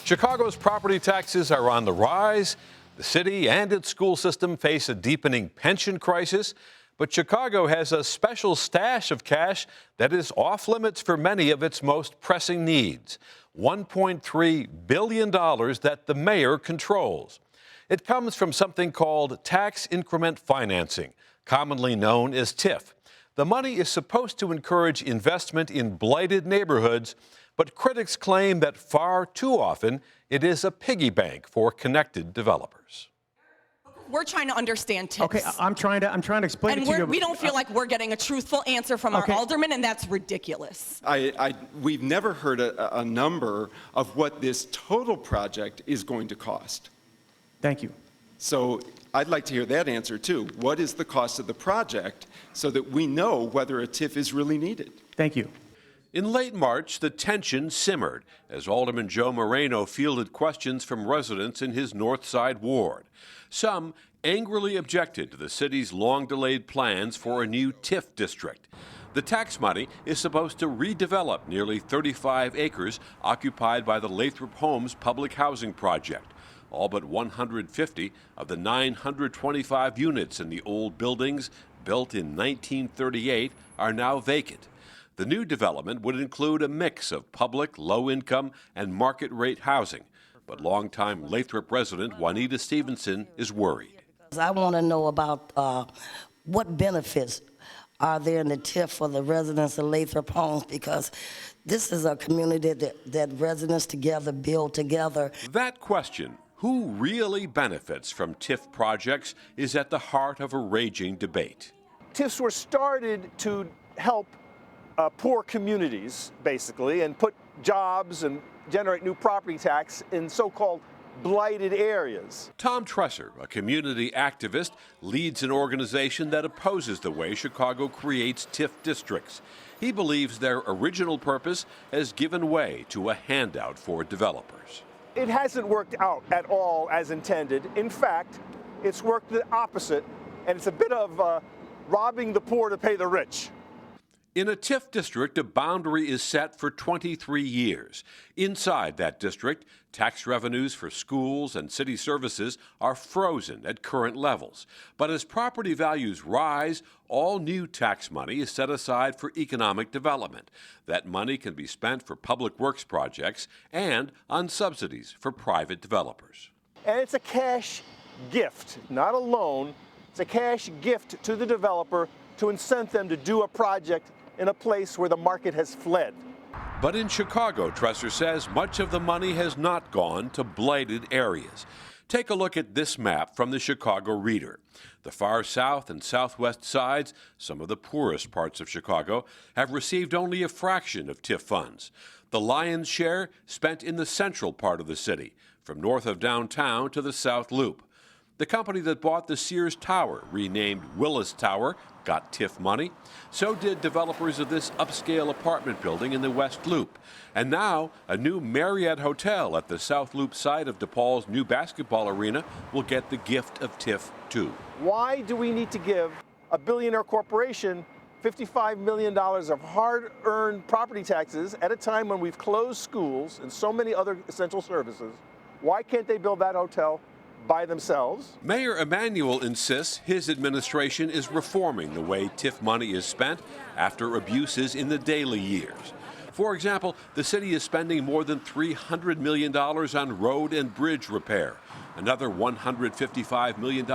Chicago's property taxes are on the rise. The city and its school system face a deepening pension crisis. But Chicago has a special stash of cash that is off limits for many of its most pressing needs. $1.3 billion that the mayor controls. It comes from something called tax increment financing, commonly known as TIF. The money is supposed to encourage investment in blighted neighborhoods, but critics claim that far too often it is a piggy bank for connected developers. We're trying to understand TIFs. Okay, I'm trying to explain it to you. And we don't feel like we're getting a truthful answer from our alderman, and that's ridiculous. We've never heard a number of what this total project is going to cost. Thank you. So I'd like to hear that answer too. What is the cost of the project so that we know whether a TIF is really needed? Thank you. In late March, the tension simmered as Alderman Joe Moreno fielded questions from residents in his North Side ward. Some angrily objected to the city's long-delayed plans for a new TIF district. The tax money is supposed to redevelop nearly 35 acres occupied by the Lathrop Homes public housing project. All but 150 of the 925 units in the old buildings built in 1938 are now vacant. The new development would include a mix of public, low-income, and market-rate housing. But longtime Lathrop resident Juanita Stevenson is worried. I want to know about what benefits are there in the TIF for the residents of Lathrop Homes, because this is a community that residents together build together. That question, who really benefits from TIF projects, is at the heart of a raging debate. TIFs were started to help poor communities, basically, and put jobs and generate new property tax in so-called blighted areas. Tom Tresser, a community activist, leads an organization that opposes the way Chicago creates TIF districts. He believes their original purpose has given way to a handout for developers. It hasn't worked out at all as intended. In fact, it's worked the opposite, and it's a bit of robbing the poor to pay the rich. In a TIF district, a boundary is set for 23 years. Inside that district, tax revenues for schools and city services are frozen at current levels. But as property values rise, all new tax money is set aside for economic development. That money can be spent for public works projects and on subsidies for private developers. And it's a cash gift, not a loan. It's a cash gift to the developer to incent them to do a project in a place where the market has fled. But in Chicago, Tresser says, much of the money has not gone to blighted areas. Take a look at this map from the Chicago Reader. The far south and southwest sides, some of the poorest parts of Chicago, have received only a fraction of TIF funds. The lion's share spent in the central part of the city, from north of downtown to the South Loop. The company that bought the Sears Tower, renamed Willis Tower, got TIF money. So did developers of this upscale apartment building in the West Loop. And now, a new Marriott hotel at the South Loop site of DePaul's new basketball arena will get the gift of TIF, too. Why do we need to give a billionaire corporation $55 million of hard-earned property taxes at a time when we've closed schools and so many other essential services? Why can't they build that hotel by themselves? Mayor Emanuel insists his administration is reforming the way TIF money is spent after abuses in the Daley years. For example, the city is spending more than $300 million on road and bridge repair, another $155 million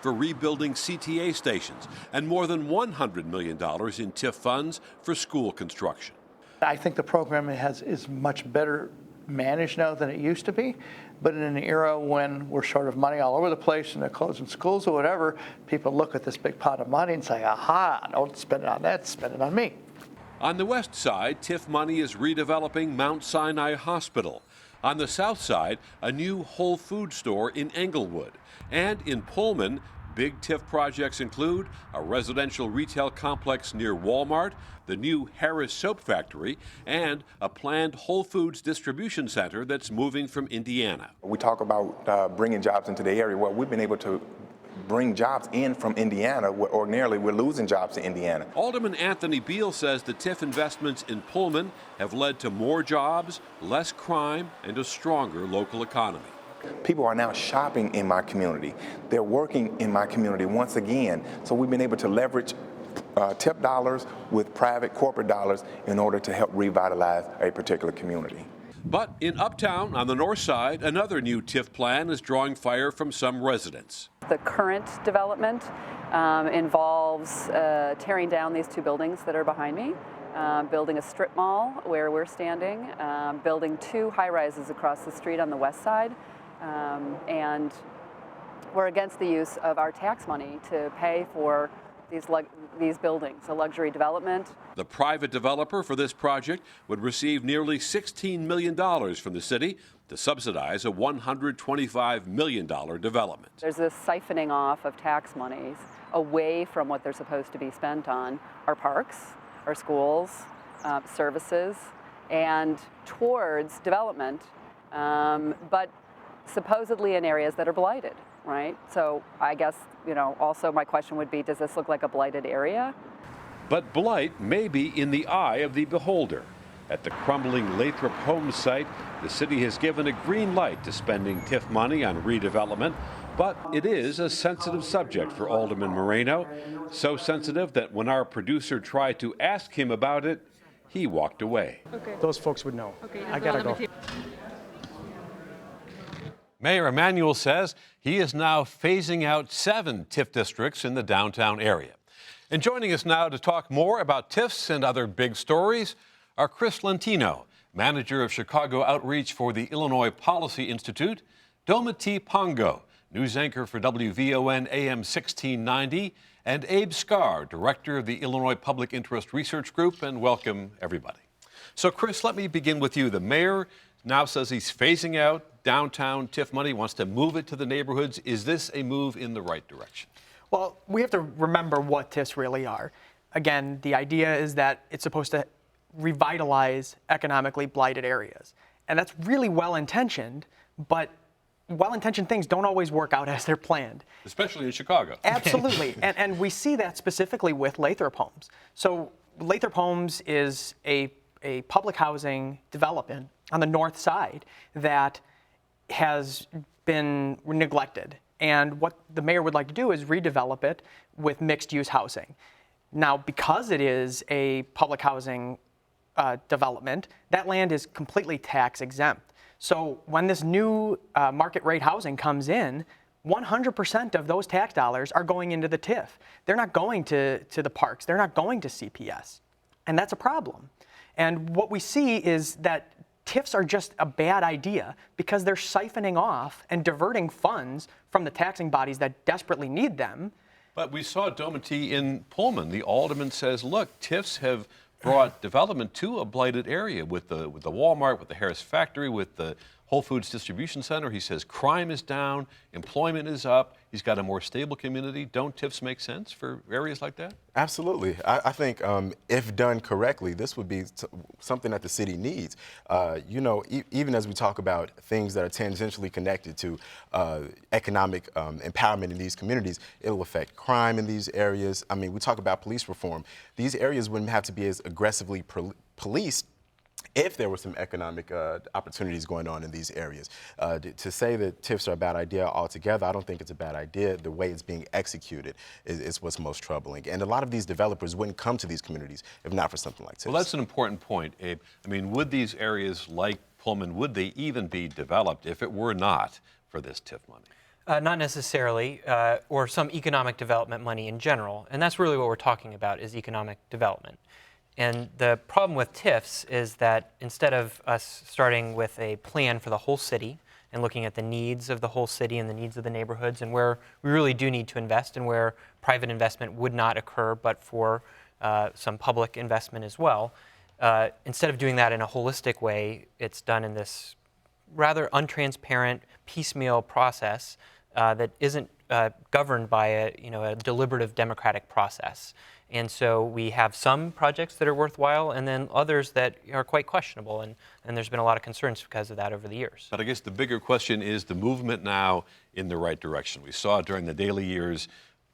for rebuilding CTA stations, and more than $100 million in TIF funds for school construction. I think the program is much better managed now than it used to be, but in an era when we're short of money all over the place and they're closing schools or whatever, people look at this big pot of money and say, aha, don't spend it on that, spend it on me. On the west side, TIF money is redeveloping Mount Sinai Hospital. On the south side, a new Whole Food store in Englewood. And in Pullman, big TIF projects include a residential retail complex near Walmart, the new Harris Soap Factory, and a planned Whole Foods distribution center that's moving from Indiana. We talk about bringing jobs into the area. Well, we've been able to bring jobs in from Indiana, where ordinarily we're losing jobs to Indiana. Alderman Anthony Beal says the TIF investments in Pullman have led to more jobs, less crime, and a stronger local economy. People are now shopping in my community. They're working in my community once again. So we've been able to leverage tip dollars with private corporate dollars in order to help revitalize a particular community. But in Uptown, on the north side, another new TIF plan is drawing fire from some residents. The current development involves tearing down these two buildings that are behind me, building a strip mall where we're standing, building two high-rises across the street on the west side, and we're against the use of our tax money to pay for these buildings, a luxury development. The private developer for this project would receive nearly $16 million from the city to subsidize a $125 million development. There's this siphoning off of tax monies away from what they're supposed to be spent on our parks, our schools, services, and towards development, but supposedly in areas that are blighted. Right? So I guess, also my question would be, does this look like a blighted area? But blight may be in the eye of the beholder. At the crumbling Lathrop Homes site, the city has given a green light to spending TIF money on redevelopment, but it is a sensitive subject for Alderman Moreno, so sensitive that when our producer tried to ask him about it, he walked away. Okay. Those folks would know. Okay, I gotta go. Mayor Emanuel says he is now phasing out 7 TIF districts in the downtown area. And joining us now to talk more about TIFs and other big stories are Chris Lentino, manager of Chicago outreach for the Illinois Policy Institute, Doma T. Pongo, news anchor for WVON AM 1690, and Abe Scarr, director of the Illinois Public Interest Research Group, and welcome everybody. So Chris, let me begin with you. The mayor now says he's phasing out downtown TIF money, wants to move it to the neighborhoods. Is this a move in the right direction? Well, we have to remember what TIFs really are. Again, the idea is that it's supposed to revitalize economically blighted areas. And that's really well-intentioned, but well-intentioned things don't always work out as they're planned. Especially in Chicago. Absolutely. and we see that specifically with Lathrop Homes. So Lathrop Homes is a public housing development on the north side that has been neglected. And what the mayor would like to do is redevelop it with mixed-use housing. Now, because it is a public housing development, that land is completely tax exempt. So when this new market rate housing comes in, 100% of those tax dollars are going into the TIF. They're not going to the parks. They're not going to CPS. And that's a problem. And what we see is that TIFs are just a bad idea because they're siphoning off and diverting funds from the taxing bodies that desperately need them. But we saw Doma T. in Pullman. The alderman says, look, TIFs have brought development to a blighted area with the Walmart, with the Harris factory, with the Whole Foods distribution center. He says crime is down, employment is up, he's got a more stable community. Don't TIFs make sense for areas like that? Absolutely. I think if done correctly, this would be something that the city needs. Even as we talk about things that are tangentially connected to economic empowerment in these communities, it'll affect crime in these areas. I mean, we talk about police reform. These areas wouldn't have to be as aggressively policed if there were some economic opportunities going on in these areas. To say that TIFs are a bad idea altogether, I don't think it's a bad idea. The way it's being executed is what's most troubling. And a lot of these developers wouldn't come to these communities if not for something like TIFs. Well, that's an important point, Abe. I mean, would these areas like Pullman, would they even be developed if it were not for this TIF money? Not necessarily, or some economic development money in general. And that's really what we're talking about, is economic development. And the problem with TIFs is that instead of us starting with a plan for the whole city and looking at the needs of the whole city and the needs of the neighborhoods and where we really do need to invest and where private investment would not occur but for some public investment as well, instead of doing that in a holistic way, it's done in this rather untransparent, piecemeal process that isn't governed by a deliberative democratic process. And so we have some projects that are worthwhile and then others that are quite questionable. And there's been a lot of concerns because of that over the years. But I guess the bigger question is the movement now in the right direction. We saw during the Daley years,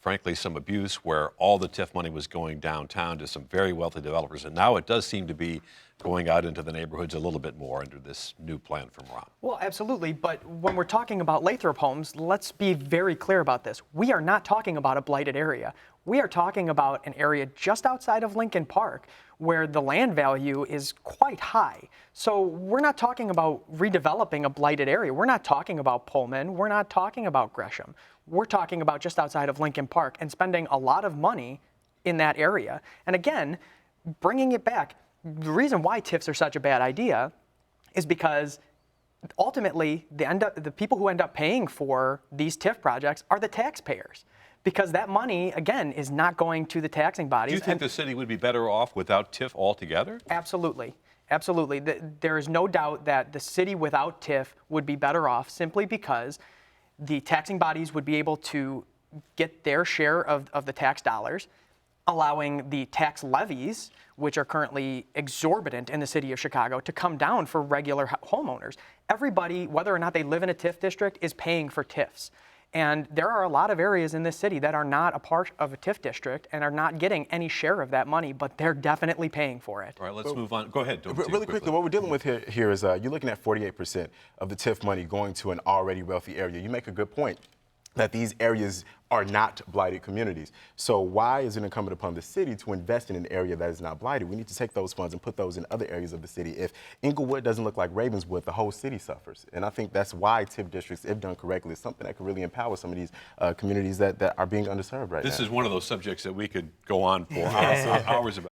frankly, some abuse where all the TIF money was going downtown to some very wealthy developers. And now it does seem to be going out into the neighborhoods a little bit more under this new plan from Ron. Well, absolutely. But when we're talking about Lathrop Homes, let's be very clear about this. We are not talking about a blighted area. We are talking about an area just outside of Lincoln Park where the land value is quite high. So we're not talking about redeveloping a blighted area. We're not talking about Pullman. We're not talking about Gresham. We're talking about just outside of Lincoln Park and spending a lot of money in that area. And again, bringing it back, the reason why TIFs are such a bad idea is because ultimately the people who end up paying for these TIF projects are the taxpayers. Because that money, again, is not going to the taxing bodies. Do you think the city would be better off without TIF altogether? Absolutely. Absolutely. There is no doubt that the city without TIF would be better off simply because the taxing bodies would be able to get their share of the tax dollars, allowing the tax levies, which are currently exorbitant in the city of Chicago, to come down for regular homeowners. Everybody, whether or not they live in a TIF district, is paying for TIFs. And there are a lot of areas in this city that are not a part of a TIF district and are not getting any share of that money, but they're definitely paying for it. All right, let's move on. Go ahead. Really quickly, what we're dealing with here is you're looking at 48% of the TIF money going to an already wealthy area. You make a good point that these areas are not blighted communities. So why is it incumbent upon the city to invest in an area that is not blighted? We need to take those funds and put those in other areas of the city. If Inglewood doesn't look like Ravenswood, the whole city suffers. And I think that's why TIF districts, if done correctly, is something that could really empower some of these communities that are being underserved right now. This is one of those subjects that we could go on for hours about.